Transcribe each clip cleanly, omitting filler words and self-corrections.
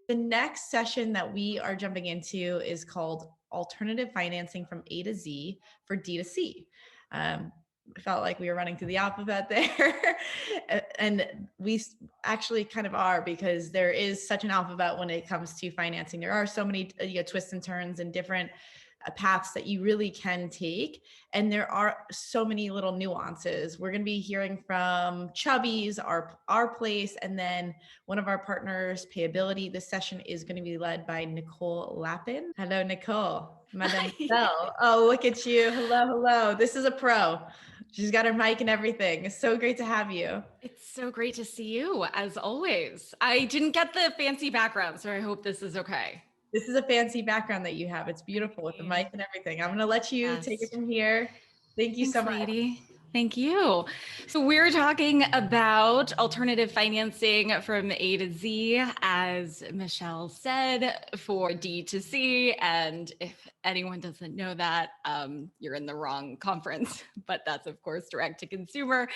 The next session that we are jumping into is called Alternative Financing from A to Z for D2C. I felt like we were running through the alphabet there. And we actually kind of are, because there is such an alphabet when it comes to financing. There are so many twists and turns and different paths that you really can take. And there are so many little nuances. We're going to be hearing from Chubby's, our place, and then one of our partners, Payability. This session is going to be led by Nicole Lappin. Hello, Nicole. Mademoiselle. Oh, look at you. Hello, hello. This is a pro. She's got her mic and everything. It's so great to have you. It's so great to see you, as always. I didn't get the fancy background, so I hope this is okay. This is a fancy background that you have. It's beautiful with the mic and everything. I'm going to let you take it Yes. from here. Thank you so Thanks, much. lady. Thank you. So we're talking about alternative financing from A to Z, as Michelle said, for D2C. And if anyone doesn't know that, you're in the wrong conference, but that's of course direct to consumer.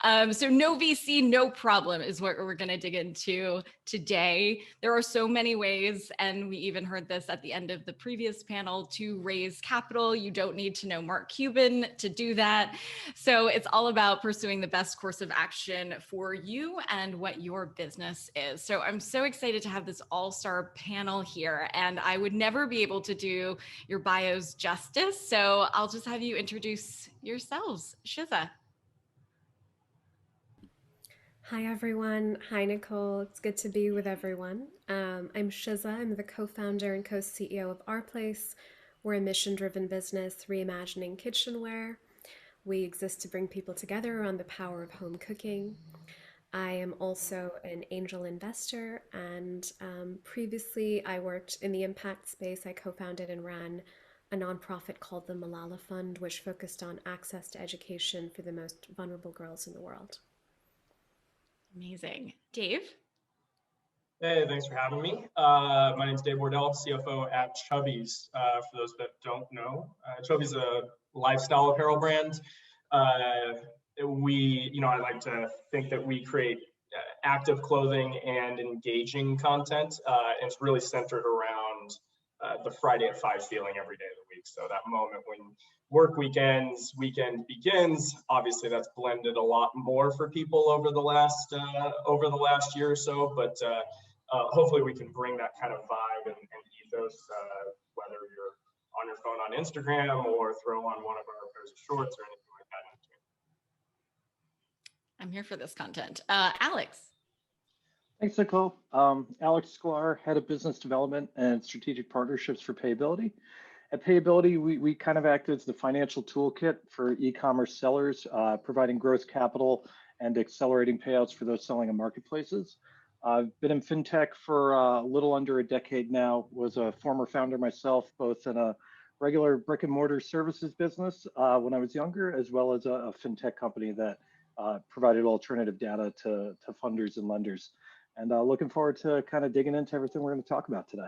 So no VC, no problem is what we're going to dig into today. There are so many ways, and we even heard this at the end of the previous panel, to raise capital. You don't need to know Mark Cuban to do that. So it's all about pursuing the best course of action for you and what your business is. So I'm so excited to have this all-star panel here, and I would never be able to do your bios justice. So I'll just have you introduce yourselves. Shiza. Hi, everyone. Hi, Nicole. It's good to be with everyone. I'm Shiza. I'm the co-founder and co-CEO of Our Place. We're a mission-driven business reimagining kitchenware. We exist to bring people together around the power of home cooking. I am also an angel investor, and previously I worked in the impact space. I co-founded and ran a nonprofit called the Malala Fund, which focused on access to education for the most vulnerable girls in the world. Amazing. Dave? Hey, thanks for having me. My name is Dave Wardell, CFO at Chubby's. For those that don't know, Chubby's a lifestyle apparel brand. I like to think that we create active clothing and engaging content. And it's really centered around the Friday at 5 feeling every day of the week. So that moment when weekend begins. Obviously, that's blended a lot more for people over the last year or so. But hopefully, we can bring that kind of vibe and ethos, whether you're on your phone on Instagram or throw on one of our pairs of shorts or anything like that. I'm here for this content. Alex. Thanks, Nicole. Alex Sklar, Head of Business Development and Strategic Partnerships for Payability. At Payability, we kind of act as the financial toolkit for e-commerce sellers, providing growth capital and accelerating payouts for those selling in marketplaces. I've been in fintech for a little under a decade now, was a former founder myself, both in a regular brick and mortar services business when I was younger, as well as a fintech company that provided alternative data to funders and lenders. And looking forward to kind of digging into everything we're going to talk about today.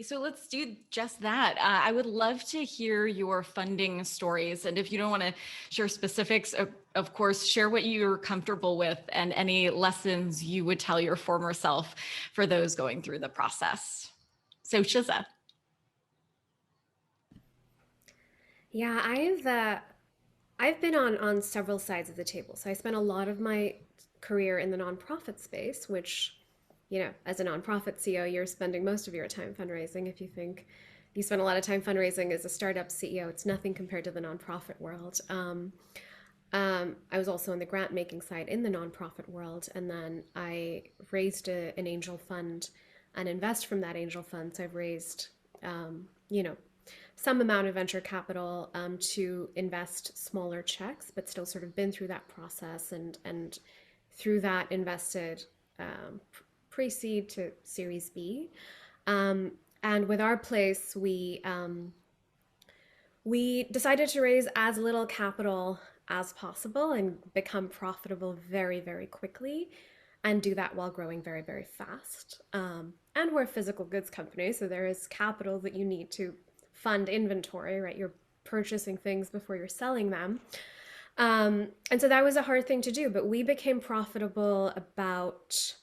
So let's do just that. I would love to hear your funding stories. And if you don't want to share specifics, of course, share what you're comfortable with and any lessons you would tell your former self for those going through the process. So Shiza. Yeah, I've been on several sides of the table. So I spent a lot of my career in the nonprofit space, which, as a nonprofit CEO, you're spending most of your time fundraising. If you think you spend a lot of time fundraising as a startup CEO, it's nothing compared to the nonprofit world. I was also on the grant making side in the nonprofit world, and then I raised an angel fund and invest from that angel fund. So I've raised, some amount of venture capital to invest smaller checks, but still sort of been through that process and through that invested pre-seed to Series B. And with Our Place, we decided to raise as little capital as possible and become profitable very, very quickly, and do that while growing very, very fast. And we're a physical goods company, so there is capital that you need to fund inventory, right? You're purchasing things before you're selling them. And so that was a hard thing to do, but we became profitable about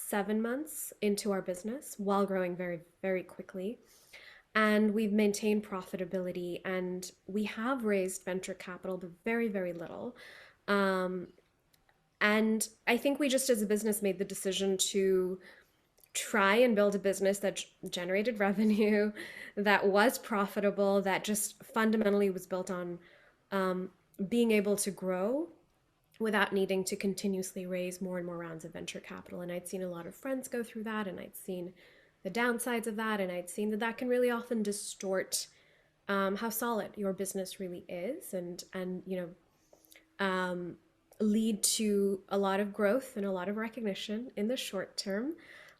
7 months into our business while growing very, very quickly. And we've maintained profitability, and we have raised venture capital, but very, very little. Um, and I think we just as a business made the decision to try and build a business that generated revenue, that was profitable, that just fundamentally was built on um, being able to grow without needing to continuously raise more and more rounds of venture capital. And I'd seen a lot of friends go through that, and I'd seen the downsides of that, and I'd seen that that can really often distort how solid your business really is, and lead to a lot of growth and a lot of recognition in the short term,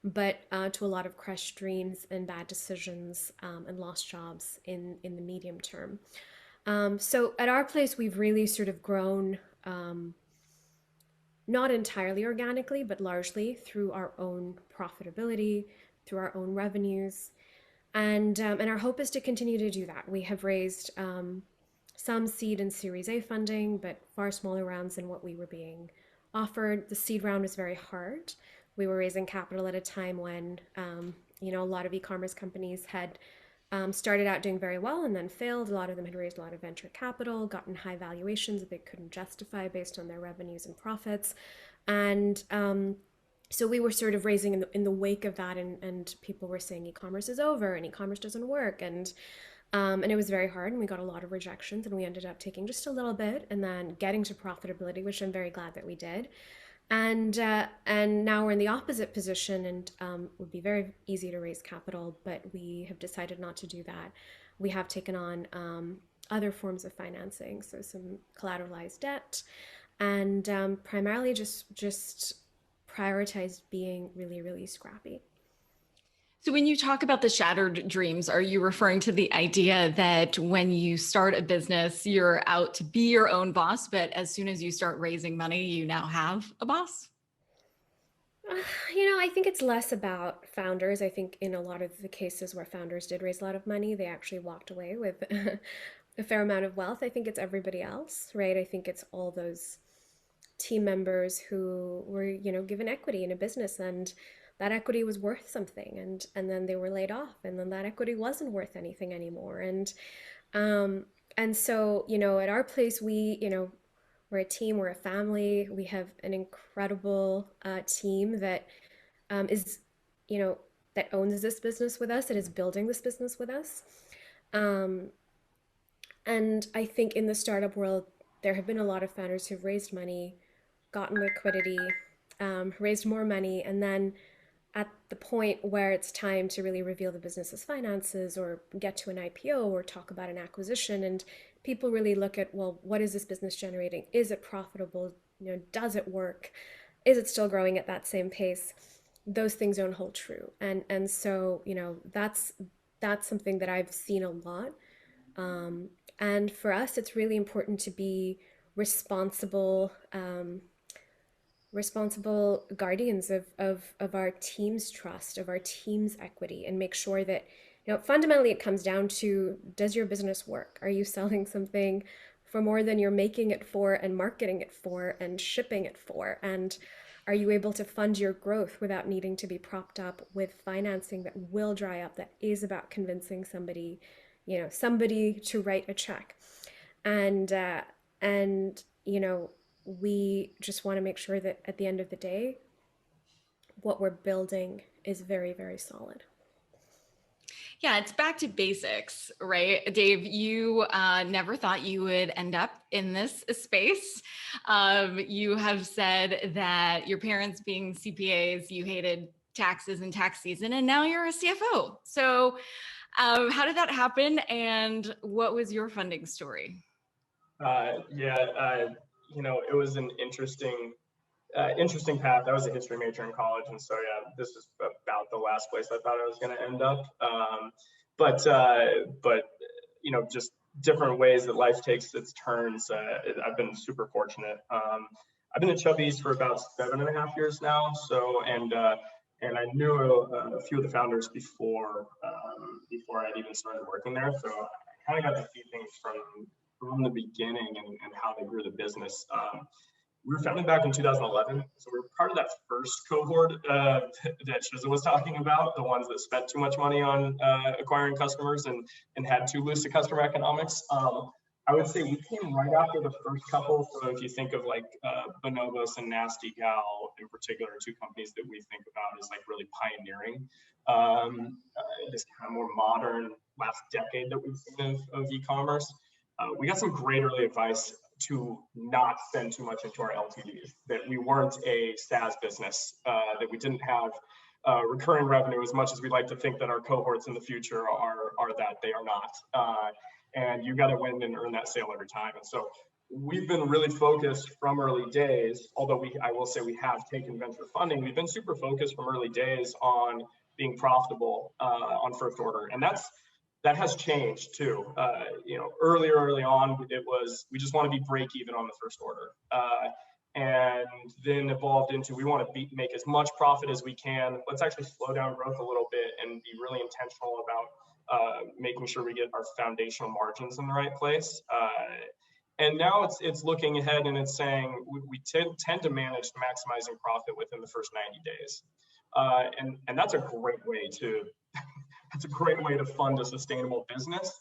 but to a lot of crushed dreams and bad decisions and lost jobs in the medium term. So at our place, we've really sort of grown, not entirely organically, but largely through our own profitability, through our own revenues. And our hope is to continue to do that. We have raised some seed and Series A funding, but far smaller rounds than what we were being offered. The seed round was very hard. We were raising capital at a time when a lot of e-commerce companies had started out doing very well and then failed. A lot of them had raised a lot of venture capital, gotten high valuations that they couldn't justify based on their revenues and profits. And so we were sort of raising in the wake of that, and people were saying e-commerce is over and e-commerce doesn't work. And it was very hard, and we got a lot of rejections, and we ended up taking just a little bit and then getting to profitability, which I'm very glad that we did. And now we're in the opposite position, and it would be very easy to raise capital, but we have decided not to do that. We have taken on other forms of financing, so some collateralized debt, and primarily just prioritized being really, really scrappy. So when you talk about the shattered dreams, are you referring to the idea that when you start a business, you're out to be your own boss, but as soon as you start raising money, you now have a boss? I think it's less about founders. I think in a lot of the cases where founders did raise a lot of money, they actually walked away with a fair amount of wealth. I think it's everybody else, right? I think it's all those team members who were, given equity in a business, and that equity was worth something, and then they were laid off, and then that equity wasn't worth anything anymore. And so, at our place, we're a team, we're a family. We have an incredible team that is, that owns this business with us, that is building this business with us. And I think in the startup world, there have been a lot of founders who've raised money, gotten liquidity, raised more money, and then at the point where it's time to really reveal the business's finances or get to an IPO or talk about an acquisition, and people really look at, well, what is this business generating? Is it profitable? Does it work? Is it still growing at that same pace? Those things don't hold true. And so, that's something that I've seen a lot. And for us, it's really important to be responsible guardians of our team's trust, of our team's equity, and make sure that, fundamentally it comes down to, does your business work? Are you selling something for more than you're making it for and marketing it for and shipping it for? And are you able to fund your growth without needing to be propped up with financing that will dry up, that is about convincing somebody to write a check? And we just want to make sure that at the end of the day, what we're building is very, very solid. Yeah, it's back to basics, right? Dave, you never thought you would end up in this space. You have said that your parents being CPAs, you hated taxes and tax season, and now you're a CFO. So how did that happen, and what was your funding story? It was an interesting path. I was a history major in college, and so this is about the last place I thought I was going to end up. But just different ways that life takes its turns. I've been super fortunate. I've been at Chubby's for about 7.5 years now. So and I knew a few of the founders before I'd even started working there. So I kind of got to see things from the beginning and how they grew the business. we were founded back in 2011. So we were part of that first cohort that Shiza was talking about, the ones that spent too much money on acquiring customers and had too loose a customer economics. I would say we came right after the first couple. So if you think of like Bonobos and Nasty Gal in particular, two companies that we think about as like really pioneering this kind of more modern last decade that we've seen of e-commerce. We got some great early advice to not spend too much into our LTVs, that we weren't a SaaS business, that we didn't have recurring revenue as much as we like to think that our cohorts in the future are that they are not. And you got to win and earn that sale every time. And so we've been really focused from early days, although I will say we have taken venture funding, we've been super focused from early days on being profitable on first order. And that has changed too. Early on, it was, we just want to be break even on the first order. And then evolved into, we want to make as much profit as we can. Let's actually slow down growth a little bit and be really intentional about making sure we get our foundational margins in the right place. And now it's looking ahead and it's saying we tend to manage maximizing profit within the first 90 days. And that's a great way to fund a sustainable business.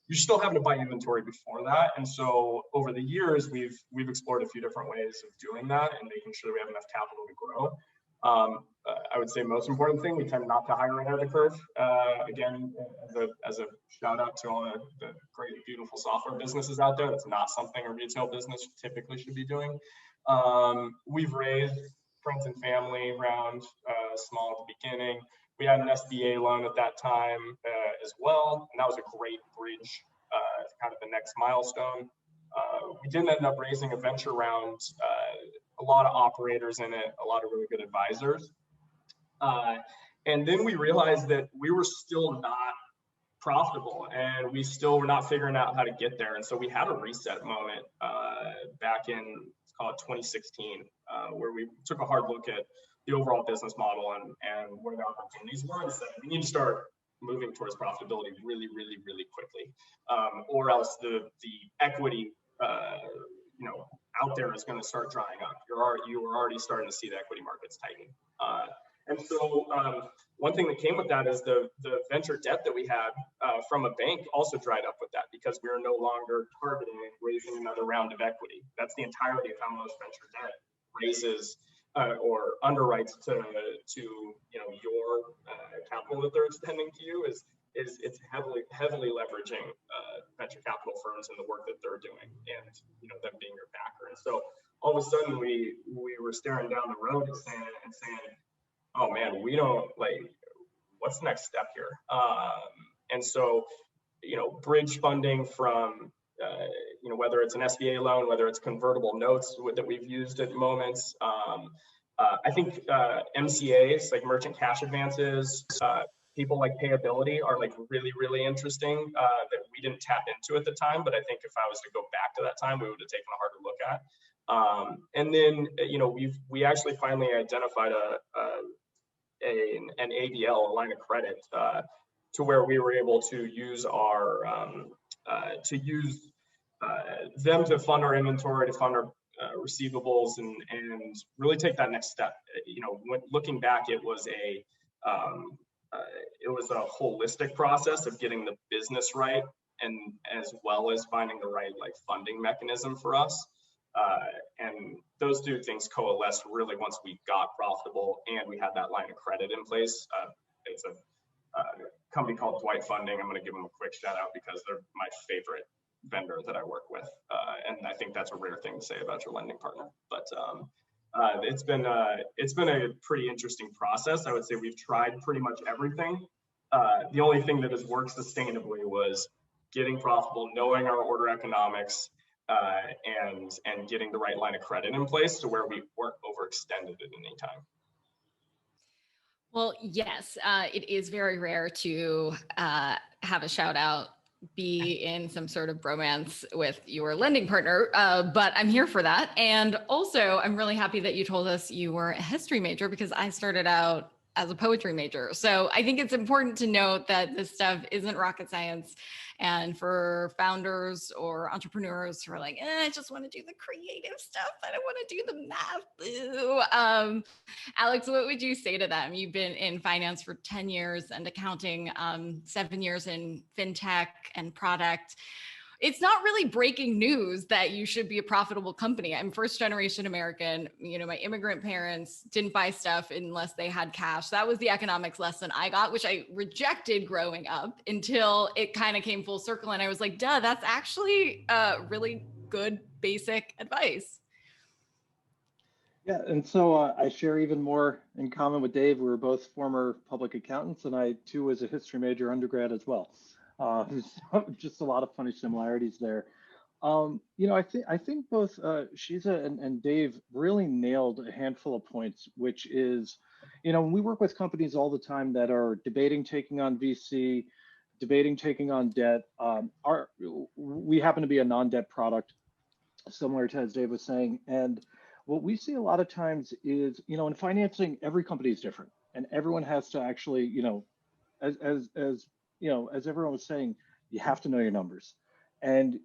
You're still having to buy inventory before that. And so over the years, we've explored a few different ways of doing that and making sure we have enough capital to grow. I would say most important thing, we tend not to hire ahead of the curve. Again, as a shout out to all the great, beautiful software businesses out there, that's not something a retail business typically should be doing. We've raised friends and family round small at the beginning. We had an SBA loan at that time as well, and that was a great bridge, kind of the next milestone. We didn't end up raising a venture round, a lot of operators in it, a lot of really good advisors. And then we realized that we were still not profitable and we still were not figuring out how to get there. And so we had a reset moment back in, let's call it 2016, where we took a hard look at the overall business model and where the opportunities were and said, we need to start moving towards profitability really, really, really quickly. Or else the equity out there is going to start drying up. You are already starting to see the equity markets tighten. And so one thing that came with that is the venture debt that we had from a bank also dried up with that, because we are no longer targeting raising another round of equity. That's the entirety of how most venture debt raises or underwrites to your capital that they're extending to you is it's heavily leveraging venture capital firms and the work that they're doing, and them being your backer. And so all of a sudden we were staring down the road and saying, oh man, we don't what's the next step here? And so bridge funding from whether it's an SBA loan, whether it's convertible notes that we've used at moments. I think MCAs, like merchant cash advances, people like payability are really, really interesting that we didn't tap into at the time. But I think if I was to go back to that time, we would have taken a harder look at. And then, we actually finally identified an ABL, a line of credit, to where we were able to use our them to fund our inventory, to fund our receivables, and really take that next step. When looking back, it was a holistic process of getting the business right, and as well as finding the right funding mechanism for us. And those two things coalesced really once we got profitable and we had that line of credit in place. It's a company called Dwight Funding. I'm going to give them a quick shout out because they're my favorite vendor that I work with. And I think that's a rare thing to say about your lending partner. But it's been a pretty interesting process. I would say we've tried pretty much everything. The only thing that has worked sustainably was getting profitable, knowing our order economics, and getting the right line of credit in place to where we weren't overextended at any time. Well, yes, it is very rare to have a shout out be in some sort of bromance with your lending partner, but I'm here for that. And also, I'm really happy that you told us you were a history major, because I started out as a poetry major. So I think it's important to note that this stuff isn't rocket science. And for founders or entrepreneurs who are like, I just want to do the creative stuff, I don't want to do the math. Boo. Alex, what would you say to them? You've been in finance for 10 years and accounting, 7 years in fintech and product. It's not really breaking news that you should be a profitable company. I'm first generation American. My immigrant parents didn't buy stuff unless they had cash. That was the economics lesson I got, which I rejected growing up until it kind of came full circle. And I was like, duh, that's actually really good basic advice. Yeah, and so I share even more in common with Dave. We were both former public accountants, and I too was a history major undergrad as well. So just a lot of funny similarities there. I think both Shiza and Dave really nailed a handful of points, which is, we work with companies all the time that are debating taking on VC, debating taking on debt. We happen to be a non-debt product, similar to as Dave was saying, and what we see a lot of times is, in financing, every company is different, and everyone has to actually, as everyone was saying, you have to know your numbers. And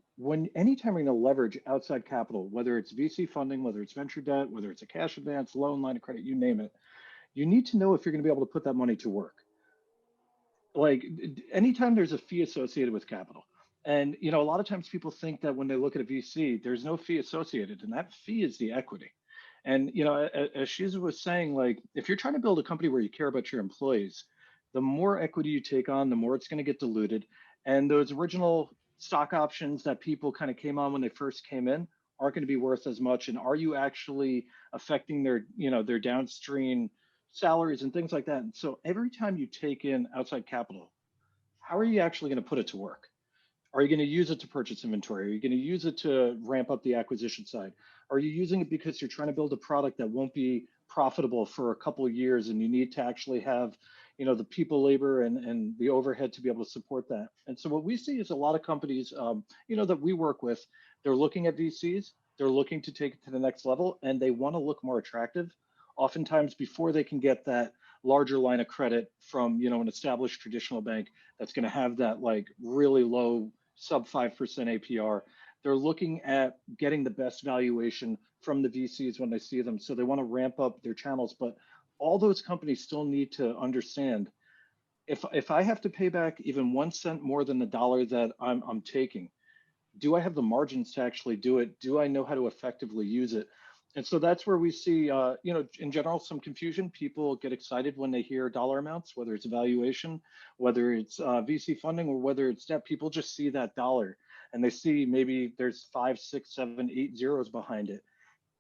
anytime you're going to leverage outside capital, whether it's VC funding, whether it's venture debt, whether it's a cash advance, loan, line of credit, you name it, you need to know if you're going to be able to put that money to work. Like anytime there's a fee associated with capital. And, a lot of times people think that when they look at a VC, there's no fee associated, and that fee is the equity. And, as Shiza was saying, like, if you're trying to build a company where you care about your employees, the more equity you take on, the more it's going to get diluted. And those original stock options that people kind of came on when they first came in aren't going to be worth as much. And are you actually affecting their downstream salaries and things like that? And so every time you take in outside capital, how are you actually going to put it to work? Are you going to use it to purchase inventory? Are you going to use it to ramp up the acquisition side? Are you using it because you're trying to build a product that won't be profitable for a couple of years and you need to actually have, the people, labor, and the overhead to be able to support that? And so what we see is a lot of companies, that we work with, they're looking at VCs, they're looking to take it to the next level, and they want to look more attractive, oftentimes before they can get that larger line of credit from, an established traditional bank that's going to have that like really low sub 5% APR. They're looking at getting the best valuation from the VCs when they see them. So they want to ramp up their channels. But all those companies still need to understand, if I have to pay back even 1 cent more than the dollar that I'm taking, do I have the margins to actually do it? Do I know how to effectively use it? And so that's where we see, in general, some confusion. People get excited when they hear dollar amounts, whether it's valuation, whether it's VC funding, or whether it's debt. People just see that dollar and they see maybe there's 5, 6, 7, 8 zeros behind it.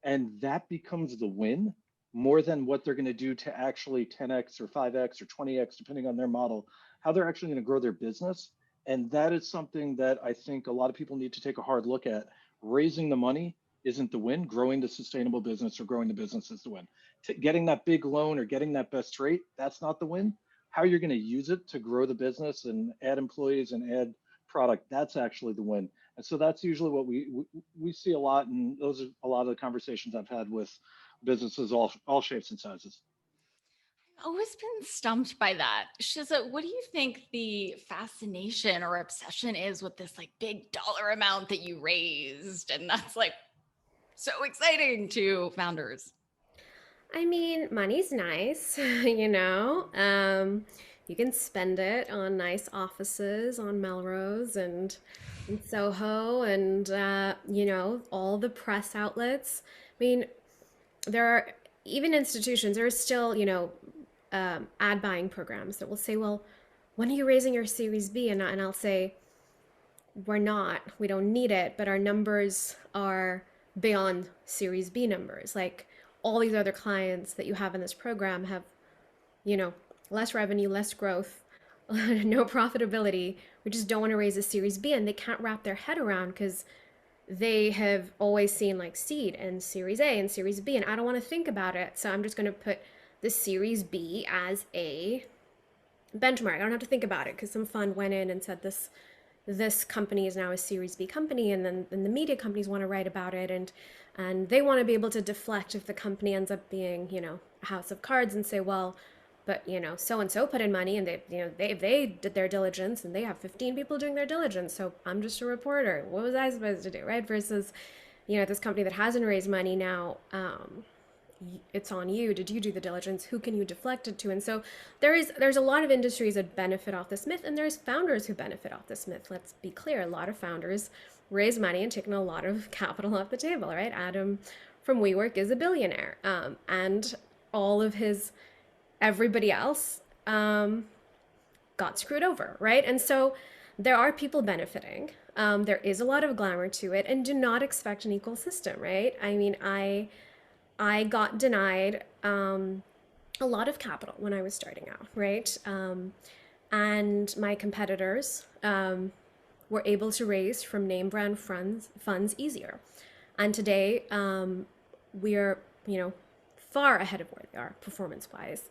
And that becomes the win more than what they're going to do to actually 10x or 5x or 20x, depending on their model, how they're actually going to grow their business. And that is something that I think a lot of people need to take a hard look at. Raising the money isn't the win. Growing the sustainable business or growing the business is the win. Getting that big loan or getting that best rate, that's not the win. How you're going to use it to grow the business and add employees and add product, that's actually the win. And so that's usually what we see a lot, and those are a lot of the conversations I've had with businesses, all shapes and sizes. I've always been stumped by that. Shiza, what do you think the fascination or obsession is with this like big dollar amount that you raised? And that's like so exciting to founders. I mean, money's nice, You can spend it on nice offices on Melrose and in Soho and, all the press outlets. I mean, there are even institutions, there are still, ad buying programs that will say, well, when are you raising your Series B? And I'll say, we don't need it, but our numbers are beyond Series B numbers. Like all these other clients that you have in this program have, less revenue, less growth, no profitability. We just don't want to raise a Series B, and they can't wrap their head around because they have always seen like seed and Series A and Series B, and I don't want to think about it. So I'm just going to put the Series B as a benchmark. I don't have to think about it because some fund went in and said this company is now a Series B company, and then the media companies want to write about it, and they want to be able to deflect if the company ends up being, a house of cards, and say, well, but so and so put in money, and they did their diligence, and they have 15 people doing their diligence, so I'm just a reporter. What was I supposed to do, right? Versus this company that hasn't raised money now, it's on you. Did you do the diligence? Who can you deflect it to? And so there's a lot of industries that benefit off this myth, and there's founders who benefit off this myth. Let's be clear, a lot of founders raise money and taken a lot of capital off the table, right? Adam from WeWork is a billionaire, and all of everybody else got screwed over, right? And so there are people benefiting. There is a lot of glamour to it, and do not expect an equal system, right? I mean, I got denied a lot of capital when I was starting out, right? And my competitors were able to raise from name brand funds easier. And today we're, far ahead of where they are performance-wise.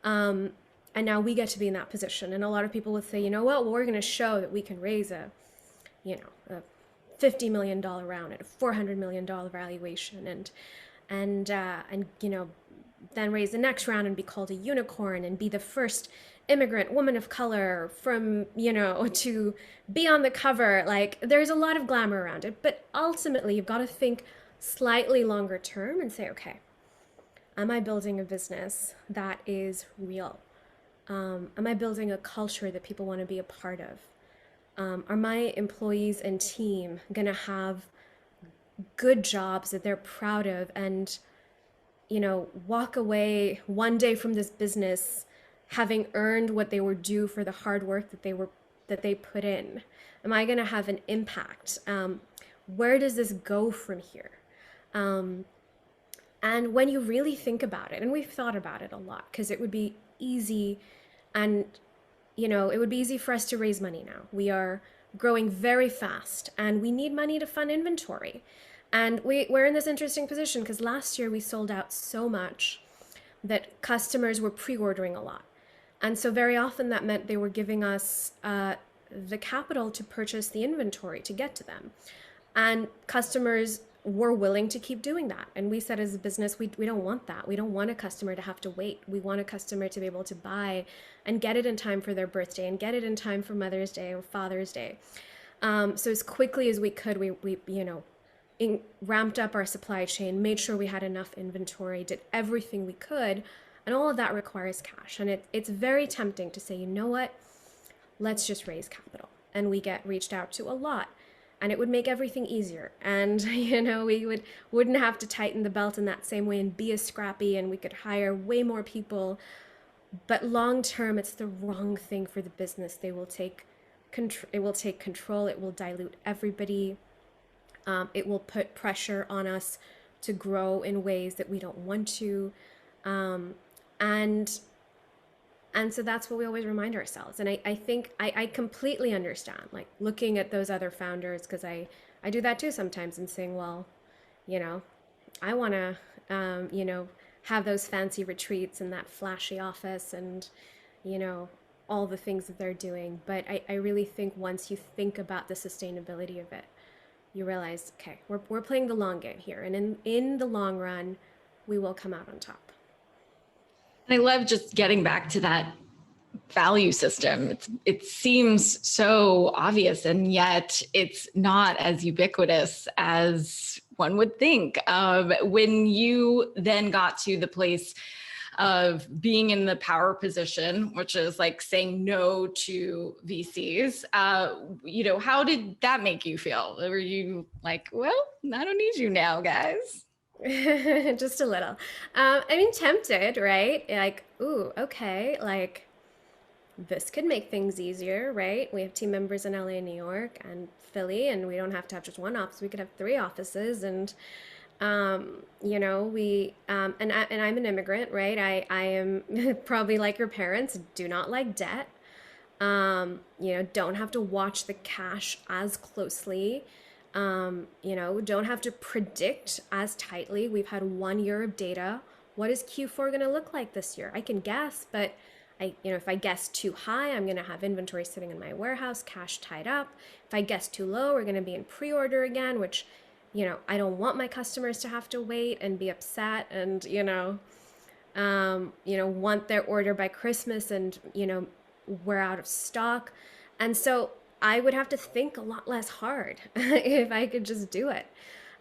And now we get to be in that position. And a lot of people would say, you know what, well, we're going to show that we can raise a $50 million round at a $400 million valuation, and then raise the next round and be called a unicorn and be the first immigrant woman of color from, to be on the cover. Like, there's a lot of glamour around it, but ultimately you've got to think slightly longer term and say, okay, am I building a business that is real? Am I building a culture that people want to be a part of? Are my employees and team going to have good jobs that they're proud of, and walk away one day from this business having earned what they were due for the hard work that they put in? Am I going to have an impact? Where does this go from here? And when you really think about it, and we've thought about it a lot, because it would be easy, and it would be easy for us to raise money now. We are growing very fast, and we need money to fund inventory. And we're in this interesting position because last year we sold out so much that customers were pre-ordering a lot. And so very often that meant they were giving us the capital to purchase the inventory to get to them. And customers were willing to keep doing that. And we said, as a business, we don't want that. We don't want a customer to have to wait. We want a customer to be able to buy and get it in time for their birthday, and get it in time for Mother's Day or Father's Day. So as quickly as we could, we ramped up our supply chain, made sure we had enough inventory, did everything we could. And all of that requires cash. And it's very tempting to say, you know what, let's just raise capital. And we get reached out to a lot. And it would make everything easier. And, we wouldn't have to tighten the belt in that same way and be as scrappy, and we could hire way more people. But long term, it's the wrong thing for the business. It will take control. It will dilute everybody. It will put pressure on us to grow in ways that we don't want to. And so that's what we always remind ourselves. And I think I completely understand, like, looking at those other founders, because I do that too sometimes, and saying, well, I want to, have those fancy retreats and that flashy office and, all the things that they're doing. But I really think once you think about the sustainability of it, you realize, okay, we're playing the long game here. And in the long run, we will come out on top. I love just getting back to that value system. It seems so obvious, and yet it's not as ubiquitous as one would think. When you then got to the place of being in the power position, which is like saying no to VCs, how did that make you feel? Were you like, well, I don't need you now, guys? Just a little. Tempted, right? Like, ooh, okay, like, this could make things easier, right? We have team members in LA, New York, and Philly, and we don't have to have just one office. We could have 3 offices, and we and I'm an immigrant, right? I am probably like your parents, do not like debt. Don't have to watch the cash as closely. Don't have to predict as tightly. We've had 1 year of data. What is Q4 going to look like this year? I can guess, but if I guess too high, I'm going to have inventory sitting in my warehouse, cash tied up. If I guess too low, we're going to be in pre-order again, which, I don't want my customers to have to wait and be upset. And, want their order by Christmas and, we're out of stock. And so I would have to think a lot less hard if I could just do it.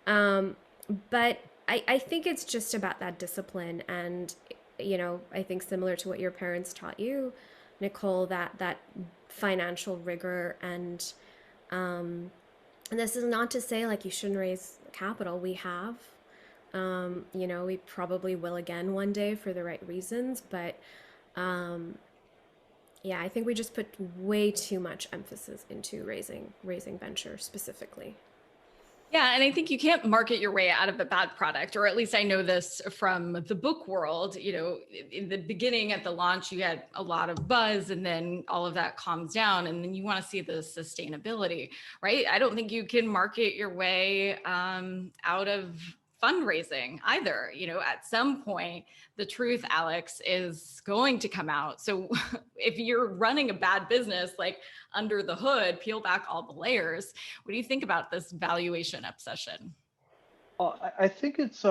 But I think it's just about that discipline. And, I think similar to what your parents taught you, Nicole, that financial rigor. And this is not to say like you shouldn't raise capital. We have. We probably will again one day for the right reasons, but yeah, I think we just put way too much emphasis into raising venture specifically. Yeah, and I think you can't market your way out of a bad product, or at least I know this from the book world. In the beginning at the launch, you had a lot of buzz, and then all of that calms down, and then you want to see the sustainability, right? I don't think you can market your way out of fundraising either. At some point, the truth, Alex, is going to come out. So if you're running a bad business, like under the hood, peel back all the layers. What do you think about this valuation obsession? Well, I think it's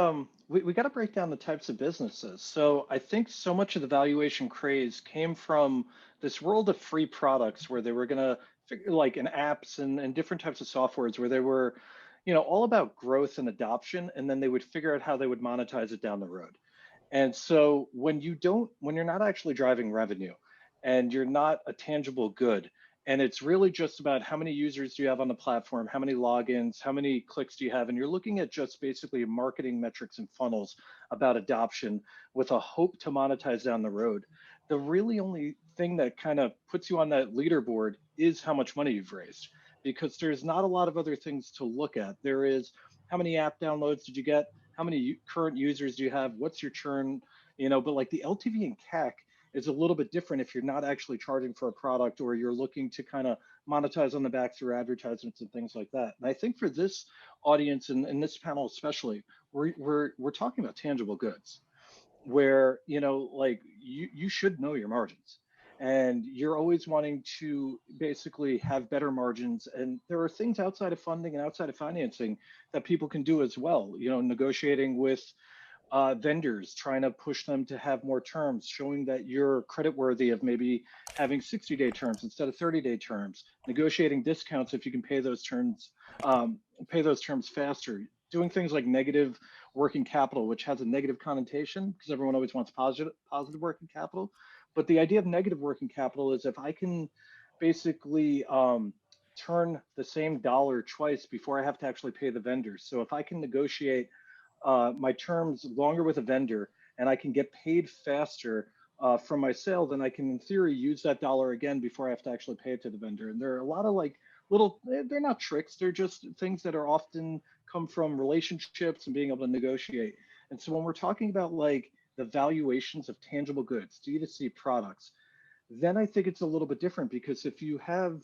we got to break down the types of businesses. So I think so much of the valuation craze came from this world of free products where they were gonna figure like in apps and different types of softwares where they were, all about growth and adoption, and then they would figure out how they would monetize it down the road. And so when you're not actually driving revenue and you're not a tangible good, and it's really just about how many users do you have on the platform, how many logins, how many clicks do you have, and you're looking at just basically marketing metrics and funnels about adoption with a hope to monetize down the road. The really only thing that kind of puts you on that leaderboard is how much money you've raised, because there's not a lot of other things to look at. There is how many app downloads did you get? How many current users do you have? What's your churn? But like the LTV and CAC is a little bit different if you're not actually charging for a product or you're looking to kind of monetize on the back through advertisements and things like that. And I think for this audience and this panel especially, we're talking about tangible goods where like you should know your margins, and you're always wanting to basically have better margins. And there are things outside of funding and outside of financing that people can do as well, negotiating with vendors, trying to push them to have more terms, showing that you're credit worthy of maybe having 60-day terms instead of 30-day terms, negotiating discounts if you can pay those terms faster, doing things like negative working capital, which has a negative connotation because everyone always wants positive working capital. But the idea of negative working capital is if I can basically turn the same dollar twice before I have to actually pay the vendors. So if I can negotiate my terms longer with a vendor and I can get paid faster from my sale, then I can in theory use that dollar again before I have to actually pay it to the vendor. And there are a lot of like they're not tricks, they're just things that are often come from relationships and being able to negotiate. And so when we're talking about like the valuations of tangible goods, D2C products, then I think it's a little bit different, because if you have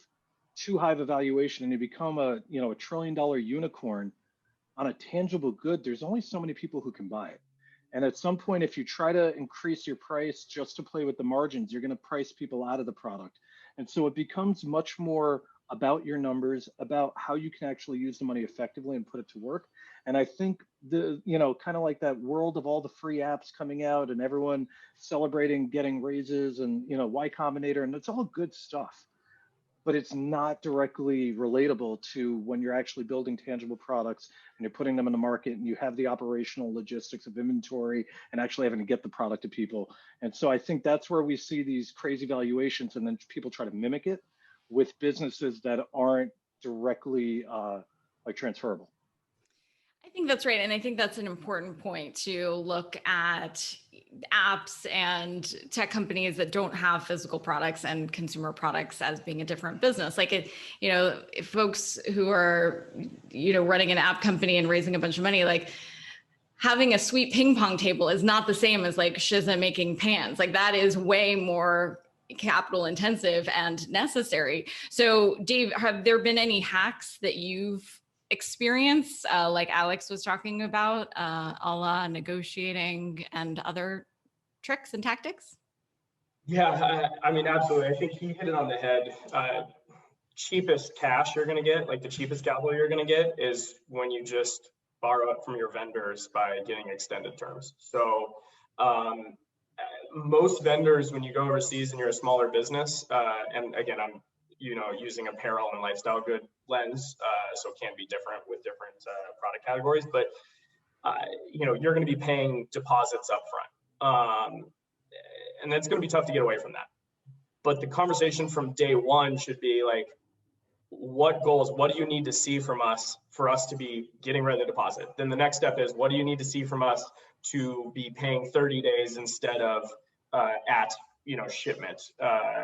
too high of a valuation and you become a $1 trillion unicorn on a tangible good, there's only so many people who can buy it. And at some point, if you try to increase your price just to play with the margins, you're going to price people out of the product. And so it becomes much more about your numbers, about how you can actually use the money effectively and put it to work. And I think kind of like that world of all the free apps coming out and everyone celebrating getting raises and, Y Combinator, and it's all good stuff, but it's not directly relatable to when you're actually building tangible products and you're putting them in the market and you have the operational logistics of inventory and actually having to get the product to people. And so I think that's where we see these crazy valuations, and then people try to mimic it with businesses that aren't directly like transferable. I think that's right. And I think that's an important point, to look at apps and tech companies that don't have physical products and consumer products as being a different business. Like if folks who are, running an app company and raising a bunch of money, like having a sweet ping pong table is not the same as like Shiza making pans. Like that is way more capital intensive and necessary. So Dave, have there been any hacks that you've experienced, like Alex was talking about, a la negotiating and other tricks and tactics? Yeah, I mean, absolutely. I think he hit it on the head. Cheapest cash you're going to get, like the cheapest capital you're going to get, is when you just borrow it from your vendors by getting extended terms. So most vendors, when you go overseas and you're a smaller business, and again, I'm using apparel and lifestyle good lens, so it can be different with different product categories, but you're going to be paying deposits up front, and that's going to be tough to get away from that. But the conversation from day one should be like, what goals, what do you need to see from us for us to be getting rid of the deposit? Then the next step is, what do you need to see from us to be paying 30 days instead of at shipment?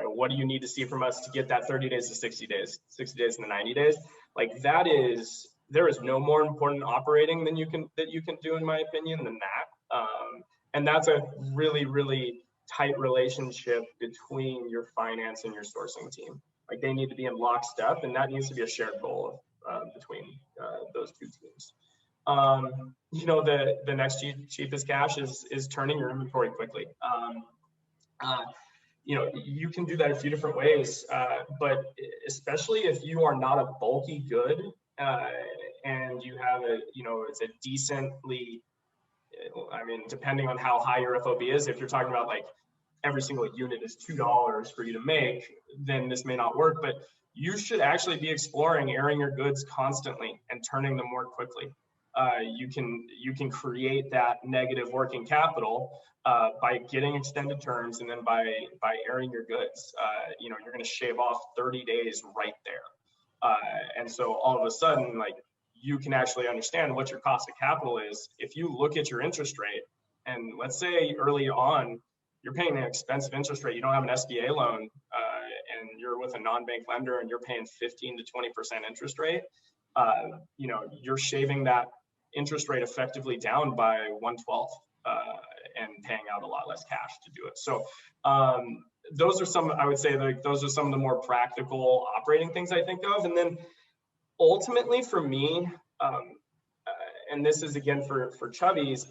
What do you need to see from us to get that 30 days to 60 days, 60 days to 90 days? Like there is no more important operating that you can do, in my opinion, than that. And that's a really, really tight relationship between your finance and your sourcing team. Like, they need to be in lockstep, and that needs to be a shared goal between those two teams. The next cheapest cash is turning your inventory quickly. You can do that a few different ways, but especially if you are not a bulky good, and you have it's a decently, depending on how high your FOB is, if you're talking about like every single unit is $2 for you to make, then this may not work. But you should actually be exploring airing your goods constantly and turning them more quickly. You can create that negative working capital by getting extended terms, and then by airing your goods. You're going to shave off 30 days right there. And so all of a sudden, like, you can actually understand what your cost of capital is. If you look at your interest rate, and let's say early on, you're paying an expensive interest rate, you don't have an SBA loan, and you're with a non-bank lender and you're paying 15 to 20% interest rate, you're shaving that interest rate effectively down by 1/12, and paying out a lot less cash to do it. So those are some, I would say, like, those are some of the more practical operating things I think of. And then ultimately for me, and this is again for Chubbies,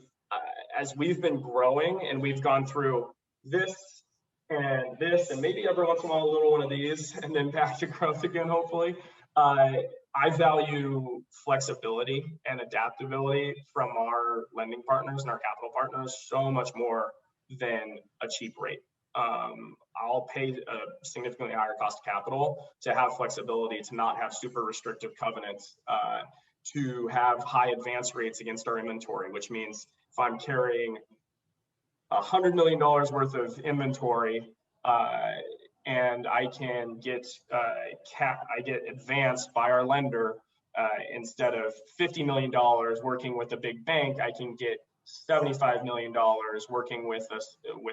as we've been growing and we've gone through this and maybe every once in a while a little one of these, and then back to growth again, hopefully. I value flexibility and adaptability from our lending partners and our capital partners so much more than a cheap rate. I'll pay a significantly higher cost of capital to have flexibility, to not have super restrictive covenants, to have high advance rates against our inventory, which means if I'm carrying $100 million worth of inventory, and I can get advanced by our lender, instead of $50 million working with a big bank, I can get $75 million working with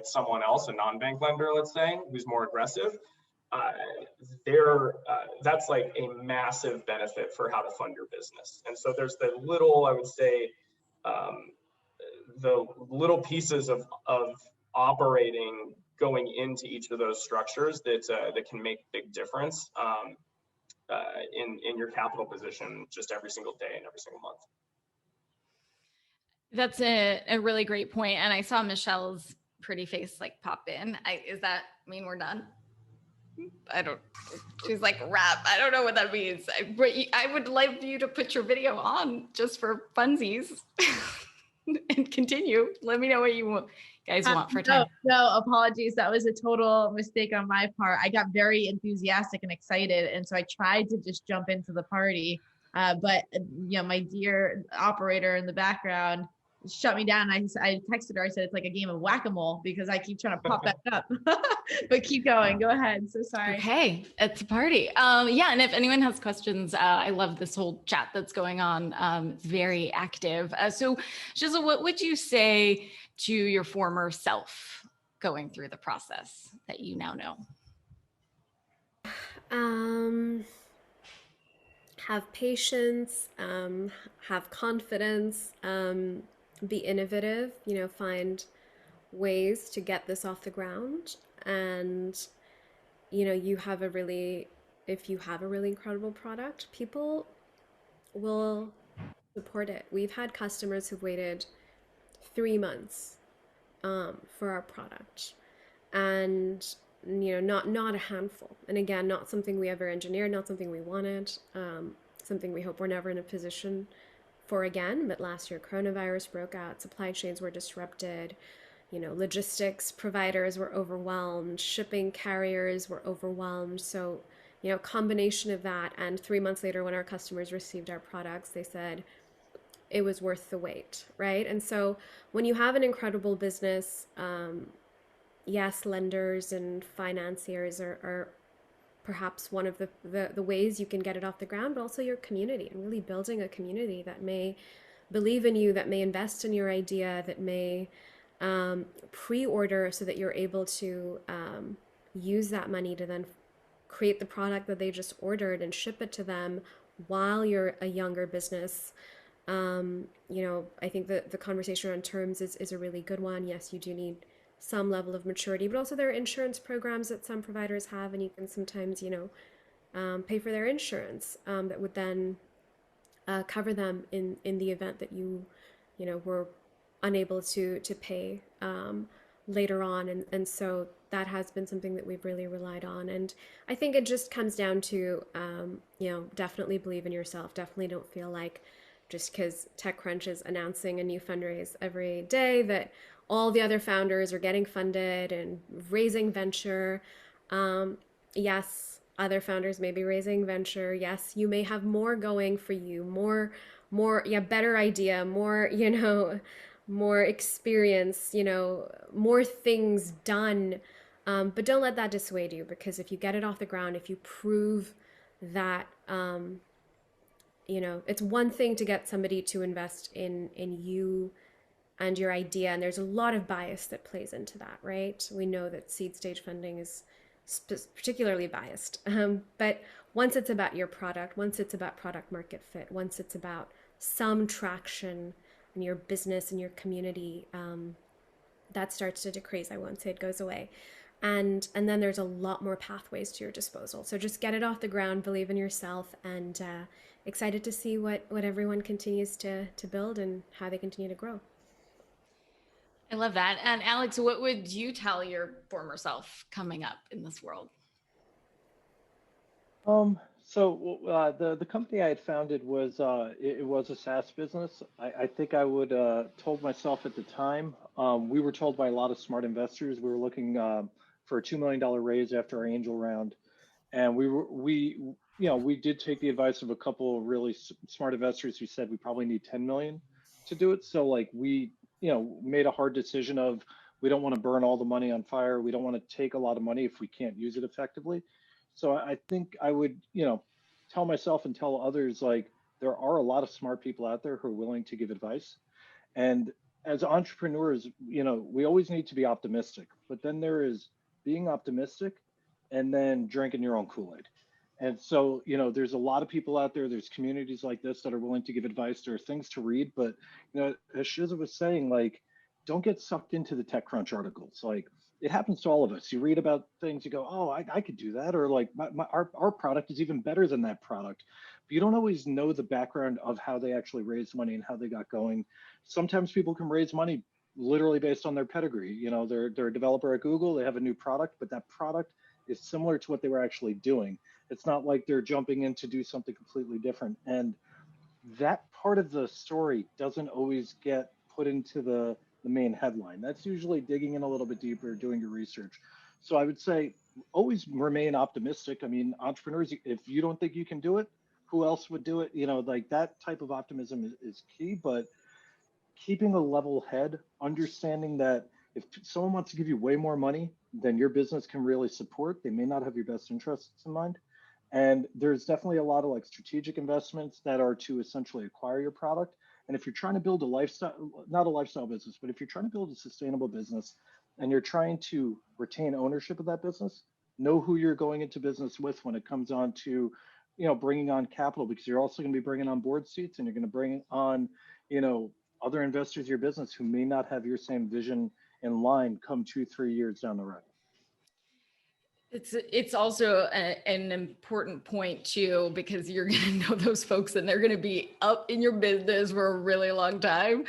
someone else, a non-bank lender, let's say, who's more aggressive. That's like a massive benefit for how to fund your business. And so there's the little, I would say, the little pieces of operating going into each of those structures that can make big difference in your capital position just every single day and every single month. That's a really great point. And I saw Michelle's pretty face like pop in. Does that mean we're done? She's like, wrap. I don't know what that means. I would like you to put your video on just for funsies and continue. Let me know what you guys want for time. No, apologies. That was a total mistake on my part. I got very enthusiastic and excited. And so I tried to just jump into the party. But my dear operator in the background shut me down. I texted her. I said, it's like a game of whack-a-mole because I keep trying to pop back up, but keep going. Go ahead. So sorry. Okay. It's a party. Yeah. And if anyone has questions, I love this whole chat that's going on. It's very active. So Shizzle, what would you say to your former self going through the process that you now know? Have patience, have confidence, be innovative, find ways to get this off the ground. And, if you have a really incredible product, people will support it. We've had customers who've waited 3 months for our product, and not a handful. And again, not something we ever engineered, not something we wanted, something we hope we're never in a position for again. But last year, coronavirus broke out, supply chains were disrupted, logistics providers were overwhelmed, shipping carriers were overwhelmed. So, combination of that, and 3 months later, when our customers received our products, they said it was worth the wait, right? And so, when you have an incredible business, yes, lenders and financiers are perhaps one of the ways you can get it off the ground, but also your community, and really building a community that may believe in you, that may invest in your idea, that may pre-order so that you're able to use that money to then create the product that they just ordered and ship it to them while you're a younger business. I think that the conversation around terms is a really good one. Yes, you do need some level of maturity, but also there are insurance programs that some providers have, and you can sometimes, pay for their insurance that would then cover them in the event that you were unable to pay later on, and so that has been something that we've really relied on. And I think it just comes down to definitely believe in yourself. Definitely don't feel like just because TechCrunch is announcing a new fundraise every day that all the other founders are getting funded and raising venture. Yes, other founders may be raising venture. Yes, you may have more going for you, better idea, more experience, more things done. But don't let that dissuade you, because if you get it off the ground, if you prove that, it's one thing to get somebody to invest in you and your idea, and there's a lot of bias that plays into that, right? We know that seed stage funding is particularly biased. But once it's about your product, once it's about product market fit, once it's about some traction in your business and your community, that starts to decrease. I won't say it goes away. And then there's a lot more pathways to your disposal. So just get it off the ground, believe in yourself, and excited to see what everyone continues to build and how they continue to grow. I love that. And Alex, what would you tell your former self coming up in this world? So the company I had founded was it was a SaaS business. I think I would told myself at the time, we were told by a lot of smart investors we were looking for a $2 million raise after our angel round, and we did take the advice of a couple of really smart investors who said we probably need 10 million to do it. So like we made a hard decision of we don't want to burn all the money on fire. We don't want to take a lot of money if we can't use it effectively. So I think I would, tell myself and tell others, like, there are a lot of smart people out there who are willing to give advice. And as entrepreneurs, we always need to be optimistic, but then there is being optimistic and then drinking your own Kool-Aid. And so, there's a lot of people out there, there's communities like this that are willing to give advice. There are things to read, but, as Shiza was saying, like, don't get sucked into the TechCrunch articles. Like, it happens to all of us. You read about things, you go, oh, I could do that. Or like our product is even better than that product. But you don't always know the background of how they actually raised money and how they got going. Sometimes people can raise money literally based on their pedigree. They're a developer at Google, they have a new product, but that product is similar to what they were actually doing. It's not like they're jumping in to do something completely different. And that part of the story doesn't always get put into the main headline. That's usually digging in a little bit deeper, doing your research. So I would say always remain optimistic. I mean, entrepreneurs, if you don't think you can do it, who else would do it? Like that type of optimism is key, but keeping a level head, understanding that if someone wants to give you way more money than your business can really support, they may not have your best interests in mind. And there's definitely a lot of like strategic investments that are to essentially acquire your product. And if you're trying to build a lifestyle, not a lifestyle business, but if you're trying to build a sustainable business and you're trying to retain ownership of that business, know who you're going into business with when it comes on to, bringing on capital, because you're also going to be bringing on board seats and you're going to bring on, other investors in your business who may not have your same vision in line come 2-3 years down the road. It's also an important point too, because you're going to know those folks and they're going to be up in your business for a really long time.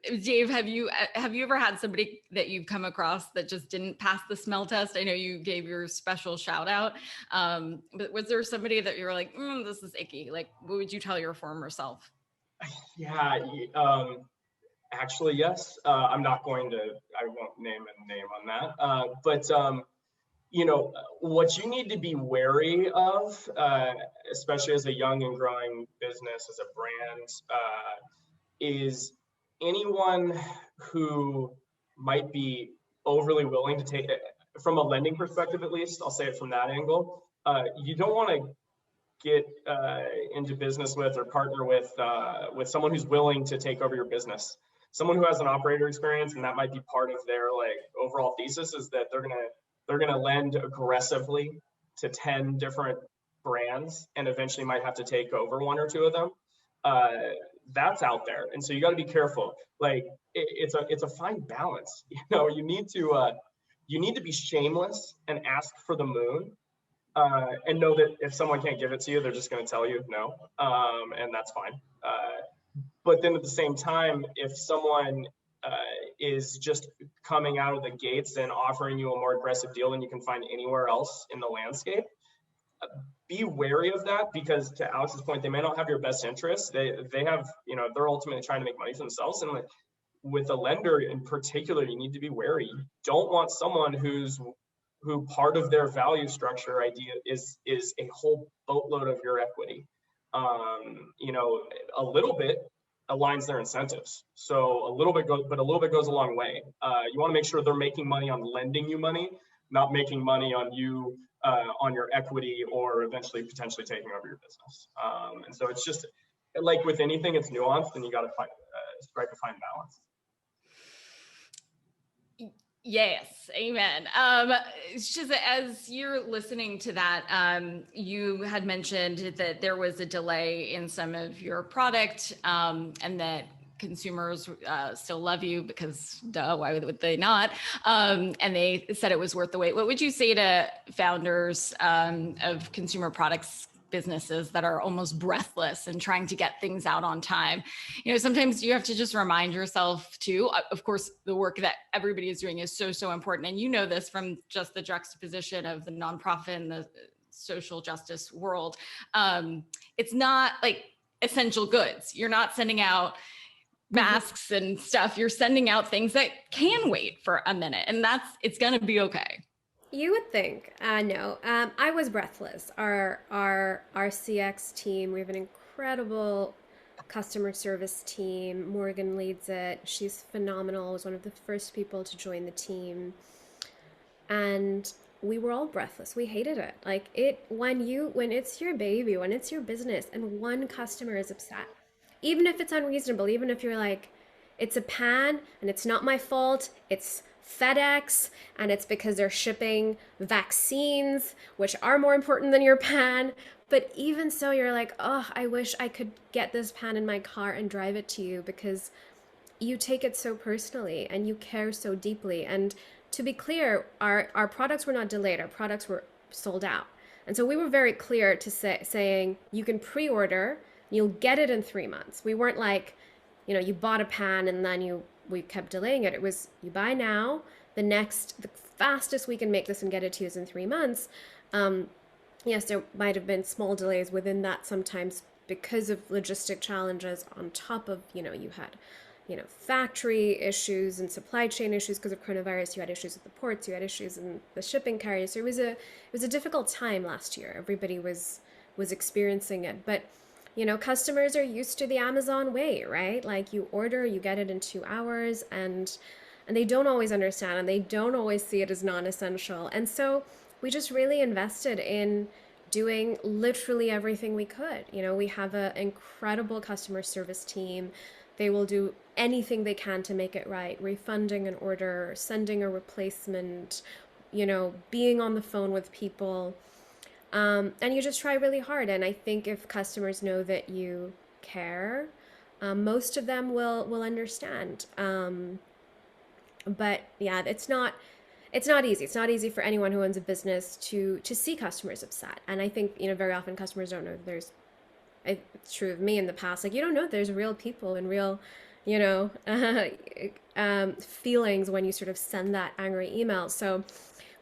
Dave, have you ever had somebody that you've come across that just didn't pass the smell test? I know you gave your special shout out, but was there somebody that you were like, this is icky? Like, what would you tell your former self? Yeah, Actually, yes. I'm not going to, I won't name a name on that. But you know, what you need to be wary of, especially as a young and growing business, as a brand, is anyone who might be overly willing to take it from a lending perspective, at least, I'll say it from that angle. You don't want to get into business with or partner with someone who's willing to take over your business. Someone who has an operator experience, and that might be part of their like overall thesis, is that they're gonna lend aggressively to 10 different brands and eventually might have to take over one or two of them. Uh, that's out there, and so you got to be careful. Like it's a fine balance. You know, you need to be shameless and ask for the moon, and know that if someone can't give it to you, they're just going to tell you no, and that's fine. But then at the same time, if someone is just coming out of the gates and offering you a more aggressive deal than you can find anywhere else in the landscape, be wary of that, because to Alex's point, they may not have your best interests. They have, you know, they're ultimately trying to make money for themselves. And like with a lender in particular, you need to be wary. You don't want someone who part of their value structure idea is a whole boatload of your equity. You know, a little bit aligns their incentives. So a little bit goes a long way. You want to make sure they're making money on lending you money, not making money on you, on your equity, or eventually potentially taking over your business. And so it's just like with anything, it's nuanced, and you got to strike a fine balance. Yes, amen. It's just as you're listening to that, you had mentioned that there was a delay in some of your product, and that consumers still love you because duh, why would they not? And they said it was worth the wait. What would you say to founders of consumer products businesses that are almost breathless and trying to get things out on time? You know, sometimes you have to just remind yourself too, of course, the work that everybody is doing is so important. And you know this from just the juxtaposition of the nonprofit and the social justice world. It's not like essential goods. You're not sending out masks and stuff. You're sending out things that can wait for a minute, and it's going to be okay. You would think. No, I was breathless. Our CX team, we have an incredible customer service team. Morgan leads it. She's phenomenal. Was one of the first people to join the team, and we were all breathless. We hated it. Like when it's your baby, when it's your business, and one customer is upset, even if it's unreasonable, even if you're like, it's a pan and it's not my fault, it's FedEx, and it's because they're shipping vaccines, which are more important than your pan. But even so, you're like, oh, I wish I could get this pan in my car and drive it to you, because you take it so personally and you care so deeply. And to be clear, our products were not delayed. Our products were sold out. And so we were very clear to saying you can pre-order, you'll get it in 3 months. We weren't like, you know, you bought a pan and then we kept delaying it. It was, you buy now, the fastest we can make this and get it to you is in 3 months. Yes, there might have been small delays within that sometimes because of logistic challenges on top of, you had, factory issues and supply chain issues because of coronavirus. You had issues with the ports, you had issues in the shipping carriers. So it was a difficult time last year. Everybody was experiencing it. But customers are used to the Amazon way, right? Like you order, you get it in 2 hours, and they don't always understand, and they don't always see it as non-essential. And so we just really invested in doing literally everything we could. We have an incredible customer service team. They will do anything they can to make it right, refunding an order, sending a replacement, being on the phone with people. And you just try really hard. And I think if customers know that you care, most of them will understand. But yeah, it's not easy. It's not easy for anyone who owns a business to see customers upset. And I think, very often customers don't know that it's true of me in the past. Like, you don't know that there's real people and real, feelings when you sort of send that angry email. So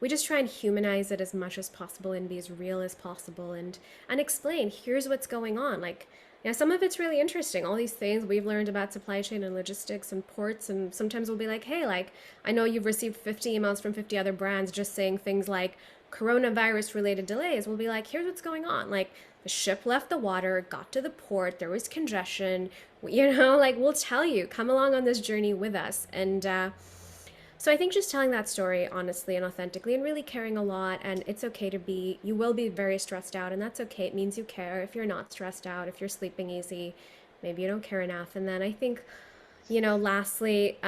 we just try and humanize it as much as possible and be as real as possible and explain, here's what's going on. Like, Yeah, some of it's really interesting. All these things we've learned about supply chain and logistics and ports, and sometimes we'll be like, hey, like, I know you've received 50 emails from 50 other brands just saying things like coronavirus related delays. We'll be like, here's what's going on. Like, the ship left the water, got to the port, there was congestion, like, we'll tell you, come along on this journey with us. And so I think just telling that story honestly and authentically and really caring a lot, and it's okay to be, you will be very stressed out, and that's okay. It means you care. If you're not stressed out, if you're sleeping easy, maybe you don't care enough. And then I think, lastly,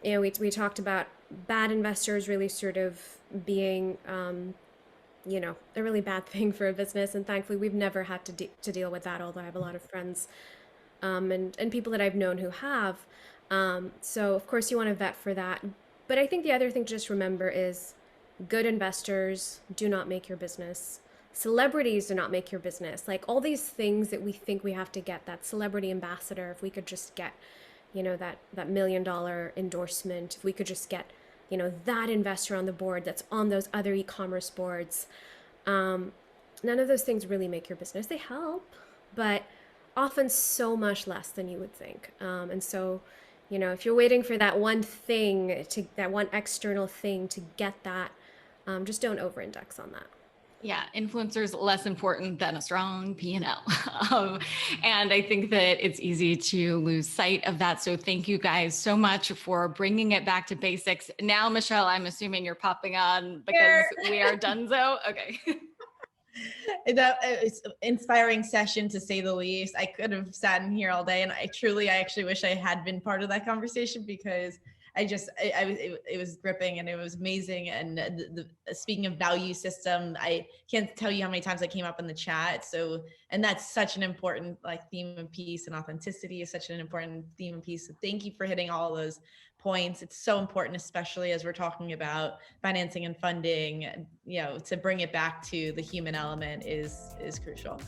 we talked about bad investors really sort of being, a really bad thing for a business. And thankfully, we've never had to deal with that, although I have a lot of friends and people that I've known who have. So of course you want to vet for that. But I think the other thing to just remember is good investors do not make your business. Celebrities do not make your business. Like all these things that we think we have to get, that celebrity ambassador, if we could just get, that $1 million endorsement, if we could just get, that investor on the board that's on those other e-commerce boards. None of those things really make your business. They help, but often so much less than you would think. And so, if you're waiting for that one thing, that one external thing to get that, just don't over-index on that. Yeah, influencers less important than a strong P&L. And I think that it's easy to lose sight of that. So thank you guys so much for bringing it back to basics. Now, Michelle, I'm assuming you're popping on because we are donezo. Okay. That it's an inspiring session to say the least. I could have sat in here all day, and I actually wish I had been part of that conversation, because it was gripping and it was amazing. And speaking of value system, I can't tell you how many times I came up in the chat. So, and that's such an important theme and piece, and authenticity is such an important theme and piece. So thank you for hitting all those points. It's so important, especially as we're talking about financing and funding, to bring it back to the human element is crucial.